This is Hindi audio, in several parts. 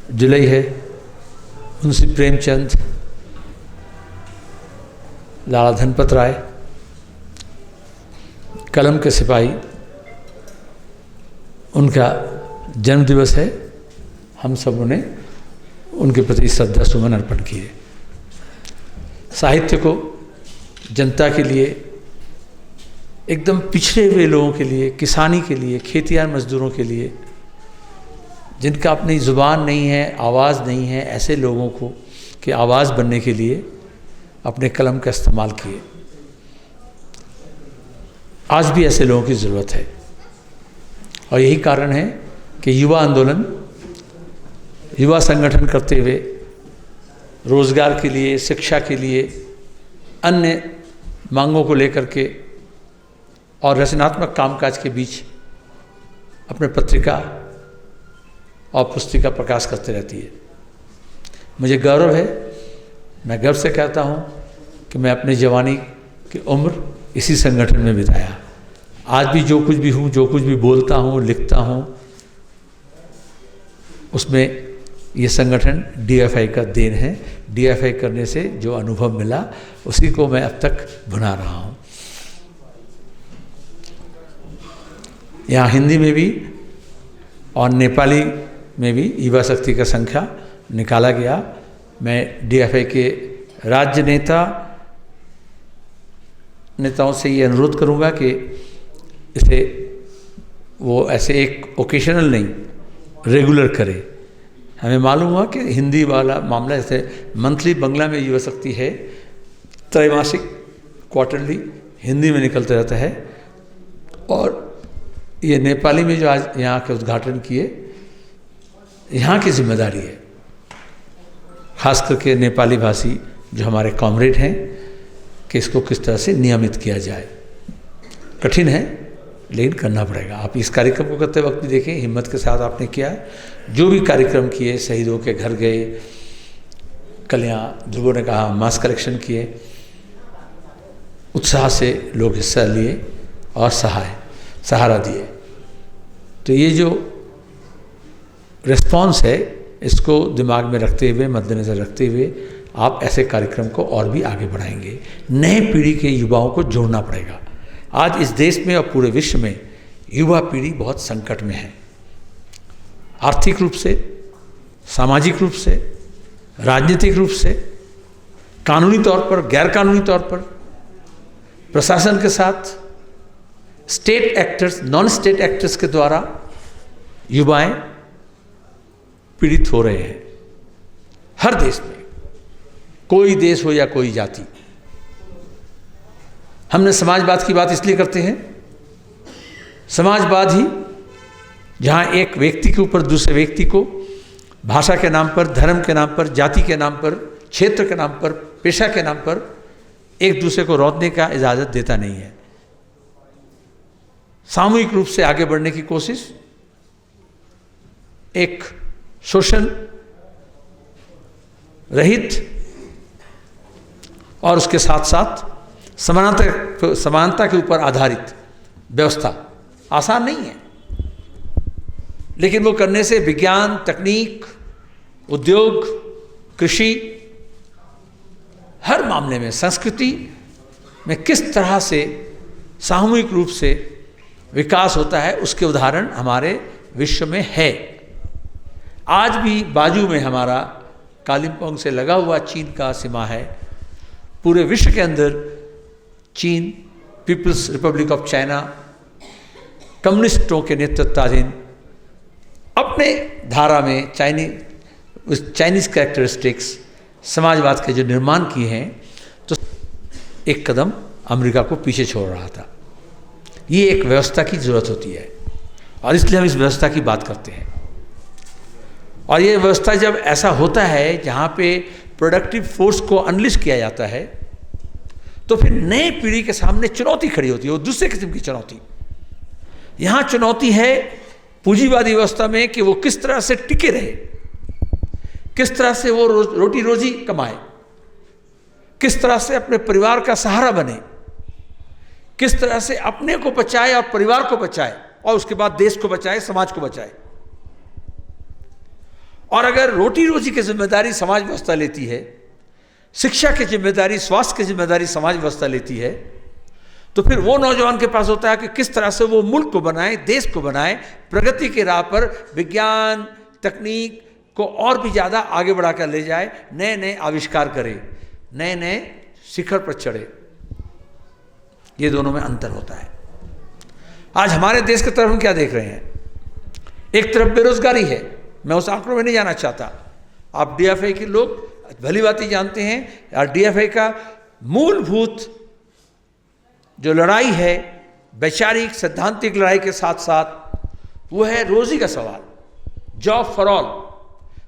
जुलाई है, मुंशी प्रेमचंद, लाला धनपत राय, कलम के सिपाही, उनका जन्म दिवस है। हम सबों ने उनके प्रति श्रद्धा सुमन अर्पण किए। साहित्य को जनता के लिए, एकदम पिछड़े हुए लोगों के लिए, किसानी के लिए, खेतियार मजदूरों के लिए, जिनका अपनी ज़ुबान नहीं है, आवाज़ नहीं है, ऐसे लोगों को कि आवाज़ बनने के लिए अपने कलम का इस्तेमाल किए। आज भी ऐसे लोगों की ज़रूरत है और यही कारण है कि युवा आंदोलन, युवा संगठन करते हुए रोज़गार के लिए, शिक्षा के लिए, अन्य मांगों को लेकर के और रचनात्मक कामकाज के बीच अपने पत्रिका और पुस्तिका प्रकाश करते रहती है। मुझे गौरव है, मैं गर्व से कहता हूँ कि मैं अपनी जवानी की उम्र इसी संगठन में बिताया। आज भी जो कुछ भी हूँ, जो कुछ भी बोलता हूँ, लिखता हूँ, उसमें ये संगठन डीएफआई का देन है। डीएफआई करने से जो अनुभव मिला उसी को मैं अब तक भुना रहा हूँ। यहाँ हिंदी में भी और नेपाली में भी युवा शक्ति का संख्या निकाला गया। मैं डीएफआई के राज्य नेताओं से ये अनुरोध करूँगा कि इसे वो ऐसे एक ओकेशनल नहीं, रेगुलर करे। हमें मालूम हुआ कि हिंदी वाला मामला, जैसे मंथली बंगला में युवा शक्ति है, त्रैमासिक क्वार्टरली हिंदी में निकलता रहता है, और ये नेपाली में जो आज यहाँ के उद्घाटन किए, यहाँ की जिम्मेदारी है, खास करके नेपाली भाषी जो हमारे कॉमरेड हैं, कि इसको किस तरह से नियमित किया जाए। कठिन है लेकिन करना पड़ेगा। आप इस कार्यक्रम को करते वक्त भी देखें, हिम्मत के साथ आपने किया है। जो भी कार्यक्रम किए, शहीदों के घर गए, कल यहाँ ध्रुवों ने कहा मास कलेक्शन किए, उत्साह से लोग हिस्सा लिए और सहारा दिए। तो ये जो रिस्पॉन्स है, इसको दिमाग में रखते हुए, मद्देनज़र रखते हुए आप ऐसे कार्यक्रम को और भी आगे बढ़ाएंगे। नए पीढ़ी के युवाओं को जोड़ना पड़ेगा। आज इस देश में और पूरे विश्व में युवा पीढ़ी बहुत संकट में है, आर्थिक रूप से, सामाजिक रूप से, राजनीतिक रूप से, कानूनी तौर पर, गैर कानूनी तौर पर, प्रशासन के साथ, state actors, non state actors के द्वारा युवाएं पीड़ित हो रहे हैं। हर देश में, कोई देश हो या कोई जाति। हमने समाजवाद की बात इसलिए करते हैं, समाजवाद ही जहाँ एक व्यक्ति के ऊपर दूसरे व्यक्ति को भाषा के नाम पर, धर्म के नाम पर, जाति के नाम पर, क्षेत्र के नाम पर, पेशा के नाम पर एक दूसरे को रौंदने का इजाज़त देता नहीं है। सामूहिक रूप से आगे बढ़ने की कोशिश, एक शोषण रहित और उसके साथ साथ समानता के ऊपर आधारित व्यवस्था आसान नहीं है, लेकिन वो करने से विज्ञान, तकनीक, उद्योग, कृषि, हर मामले में, संस्कृति में किस तरह से सामूहिक रूप से विकास होता है, उसके उदाहरण हमारे विश्व में है। आज भी बाजू में हमारा कालिम्पोंग से लगा हुआ चीन का सीमा है। पूरे विश्व के अंदर चीन, पीपल्स रिपब्लिक ऑफ चाइना, कम्युनिस्टों के नेतृत्वाधीन अपने धारा में चाइनीज़ कैरेक्टरिस्टिक्स, समाजवाद के जो निर्माण किए हैं, तो एक कदम अमेरिका को पीछे छोड़ रहा था। ये एक व्यवस्था की ज़रूरत होती है और इसलिए हम इस व्यवस्था की बात करते हैं। और ये व्यवस्था जब ऐसा होता है जहाँ पे प्रोडक्टिव फोर्स को अनलिश किया जाता है, तो फिर नए पीढ़ी के सामने चुनौती खड़ी होती है, वो दूसरे किस्म की चुनौती। यहाँ चुनौती है पूंजीवादी व्यवस्था में कि वो किस तरह से टिके रहे, किस तरह से वो रोटी रोजी कमाए, किस तरह से अपने परिवार का सहारा बने, किस तरह से अपने को बचाए और परिवार को बचाए और उसके बाद देश को बचाए, समाज को बचाए। और अगर रोटी रोजी की जिम्मेदारी समाज व्यवस्था लेती है, शिक्षा की जिम्मेदारी, स्वास्थ्य की जिम्मेदारी समाज व्यवस्था लेती है, तो फिर वो नौजवान के पास होता है कि किस तरह से वो मुल्क को बनाए, देश को बनाए, प्रगति के राह पर विज्ञान तकनीक को और भी ज़्यादा आगे बढ़ाकर ले जाए, नए नए आविष्कार करे, नए नए शिखर पर चढ़े। ये दोनों में अंतर होता है। आज हमारे देश की तरफ हम क्या देख रहे हैं? एक तरफ बेरोजगारी है, मैं उस आंकड़ों में नहीं जाना चाहता, आप डीएफआई के लोग भली बात ही जानते हैं। और डीएफआई का मूलभूत जो लड़ाई है, वैचारिक सैद्धांतिक लड़ाई के साथ साथ, वो है रोजी का सवाल, जॉब फॉर ऑल,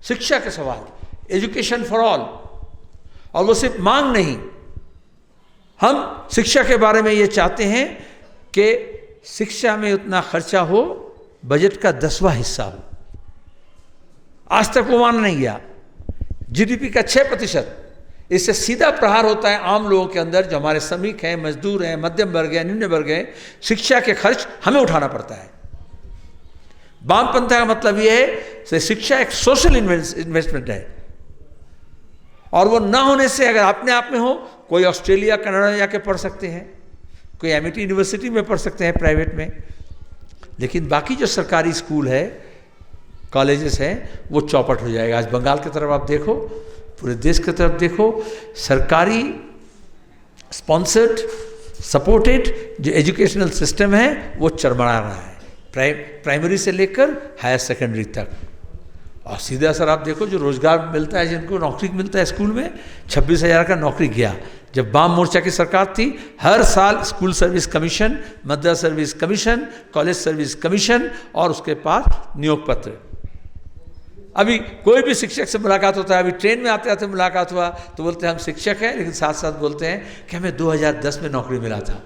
शिक्षा का सवाल, एजुकेशन फॉर ऑल। और वो सिर्फ मांग नहीं, हम शिक्षा के बारे में ये चाहते हैं कि शिक्षा में उतना खर्चा हो, बजट का 10वां हिस्सा हो। आज तक वो मान नहीं गया। जीडीपी का 6%, इससे सीधा प्रहार होता है आम लोगों के अंदर, जो हमारे श्रमिक हैं, मजदूर हैं, मध्यम वर्ग है, निम्न वर्ग है। शिक्षा के खर्च हमें उठाना पड़ता है। वामपंथा का मतलब यह है कि शिक्षा एक सोशल इन्वेस्टमेंट है, और वो ना होने से अगर अपने आप में हो, कोई ऑस्ट्रेलिया कनाडा जाके पढ़ सकते हैं, कोई एमिटी यूनिवर्सिटी में पढ़ सकते हैं प्राइवेट में, लेकिन बाकी जो सरकारी स्कूल है, कॉलेजेस हैं, वो चौपट हो जाएगा। आज बंगाल की तरफ आप देखो, पूरे देश की तरफ देखो, सरकारी स्पॉन्सर्ड सपोर्टेड जो एजुकेशनल सिस्टम है वो चरमरा रहा है, प्राइमरी से लेकर हायर सेकेंडरी तक। और सीधा असर आप देखो, जो रोजगार मिलता है, जिनको नौकरी मिलता है स्कूल में, 26,000 का नौकरी गया। जब वाम मोर्चा की सरकार थी, हर साल school service commission, Madras service commission, college service commission, और उसके पास नियोग पत्र। अभी कोई भी शिक्षक से मुलाकात होता है, अभी ट्रेन में आते आते मुलाकात हुआ तो बोलते हैं हम शिक्षक हैं, लेकिन साथ साथ बोलते हैं कि हमें 2010 में नौकरी मिला था।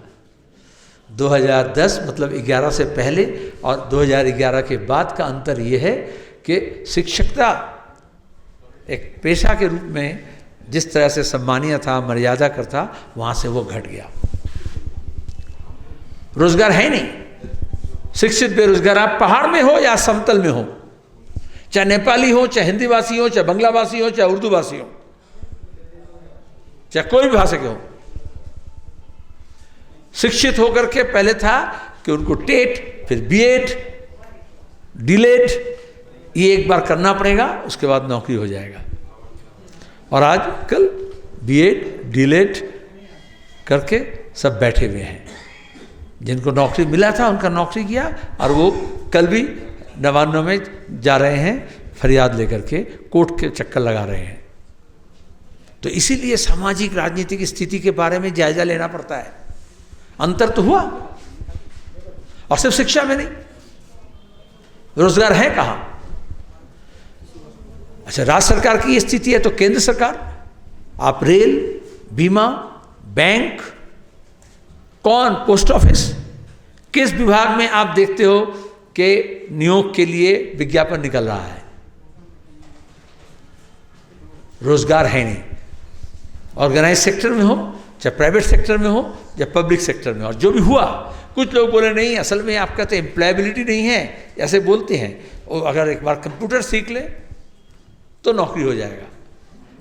2010 मतलब 11 से पहले और 2011 के बाद का अंतर ये है कि शिक्षकता एक पेशा के रूप में जिस तरह से सम्मानीय था, मर्यादा करता, वहाँ से वो घट गया। रोजगार है नहीं, शिक्षित बेरोजगार, आप पहाड़ में हो या समतल में हो, चाहे नेपाली हो, चाहे हिंदी भाषी हो, चाहे बंगला भाषी हो, चाहे उर्दू भाषी हो, चाहे कोई भी भाषा के हो, शिक्षित होकर के पहले था कि उनको टेट, फिर बीएड, डीलेट, ये एक बार करना पड़ेगा, उसके बाद नौकरी हो जाएगा। और आजकल बीएड, डीलेट करके सब बैठे हुए हैं। जिनको नौकरी मिला था उनका नौकरी किया, और वो कल भी नवान्नों में जा रहे हैं फरियाद लेकर के, कोर्ट के चक्कर लगा रहे हैं। तो इसीलिए सामाजिक राजनीतिक स्थिति के बारे में जायजा लेना पड़ता है। अंतर तो हुआ, और सिर्फ शिक्षा में नहीं, रोजगार है कहां? अच्छा, राज्य सरकार की स्थिति है, तो केंद्र सरकार, आप रेल, बीमा, बैंक, कौन, पोस्ट ऑफिस, किस विभाग में आप देखते हो कि नियोग के लिए विज्ञापन निकल रहा है? रोजगार है नहीं। ऑर्गेनाइज सेक्टर में हो, चाहे प्राइवेट सेक्टर में हो, या पब्लिक सेक्टर में। और जो भी हुआ, कुछ लोग बोले नहीं, असल में आपका तो एम्प्लॉयबिलिटी नहीं है, ऐसे बोलते हैं। और अगर एक बार कंप्यूटर सीख ले तो नौकरी हो जाएगा।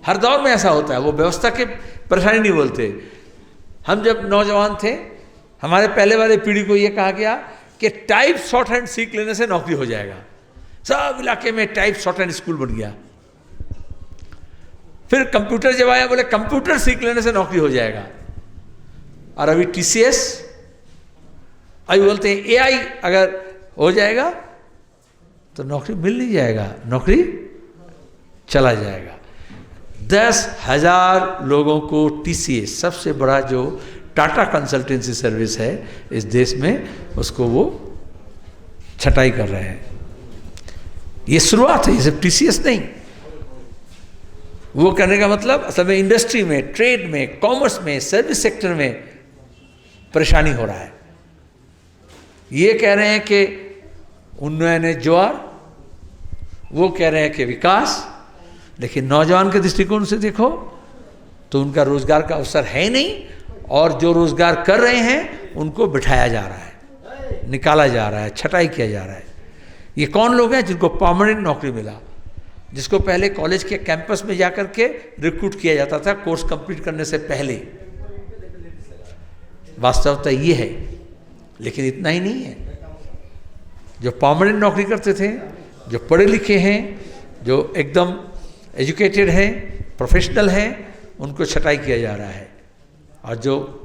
हर दौर में ऐसा होता है, वो व्यवस्था के परेशानी नहीं बोलते। हम जब नौजवान थे, हमारे पहले वाले पीढ़ी को ये कहा गया कि टाइप शॉर्ट हैंड सीख लेने से नौकरी हो जाएगा। सब इलाके में टाइप शॉर्ट हैंड स्कूल बन गया। फिर कंप्यूटर जब आया, बोले कंप्यूटर सीख लेने से नौकरी हो जाएगा। और अभी टीसीएस, अभी बोलते हैं एआई अगर हो जाएगा तो नौकरी मिल नहीं जाएगा, नौकरी चला जाएगा। 10,000 लोगों को टीसीएस, सबसे बड़ा जो टाटा कंसल्टेंसी सर्विस है इस देश में, उसको वो छटाई कर रहे हैं। ये शुरुआत है, ये सिर्फ टीसीएस नहीं। वो करने का मतलब असल में इंडस्ट्री में, ट्रेड में, कॉमर्स में, सर्विस सेक्टर में परेशानी हो रहा है। ये कह रहे हैं कि उन्नयन है ज्वार, वो कह रहे हैं कि विकास, लेकिन नौजवान के दृष्टिकोण से देखो तो उनका रोजगार का अवसर है नहीं, और जो रोजगार कर रहे हैं उनको बिठाया जा रहा है, निकाला जा रहा है, छटाई किया जा रहा है। ये कौन लोग हैं जिनको परमानेंट नौकरी मिला? जिसको पहले कॉलेज के कैंपस में जाकर के रिक्रूट किया जाता था कोर्स कंप्लीट करने से पहले। वास्तवता ये है, लेकिन इतना ही नहीं है। जो परमानेंट नौकरी करते थे, जो पढ़े लिखे हैं, जो एकदम एजुकेटेड हैं, प्रोफेशनल हैं, उनको छटाई किया जा रहा है। और जो